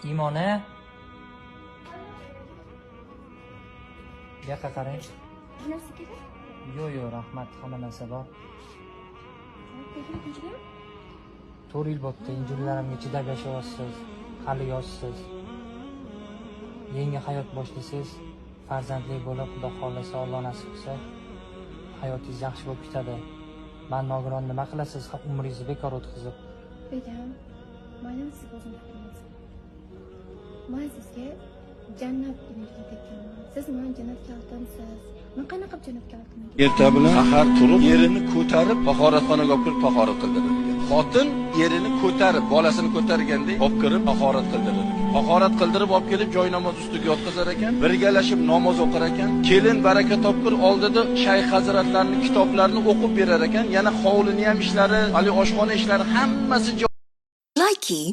Imona. Bu yoqqa qarang. Narsa kerak? Yo'q, rahmat, hamma narsa bor. Telefon tinchlikmi? 4 yil bo'ldi, injillarimga chidab yashayapsiz, hali yoshsiz. Yangi hayot boshlasangiz, farzandli bo'lib, Xudo xolasa, Alloh nasib qilsa, hayotingiz yaxshi bo'lib ketadi. Men nogiron nima qilasiz, umringizni bekor o'tkazib? Begam, mana sizga o'zim aytmoqchiman. Men sizga jannat ilmiga tekkanman. Siz men jannatga oltimsiz. Men qanaqa jannatga oltiman? Erta bilan sahar turib, erini ko'tarib, tahoratxonaga olib kirib tahorat qildirilgan. Xotin erini ko'tarib, bolasini ko'targandek olib kirib tahorat qildirilgan. Tahorat qildirib olib kelib joy namoz ustiga yotqizar ekan, birgalashib namoz o'qir ekan. Kelin baraka topkur oldida shayx hazratlarining kitoblarini o'qib berar ekan, yana hovlini ham ishlari, hali oshxona ishlari hammasi Likey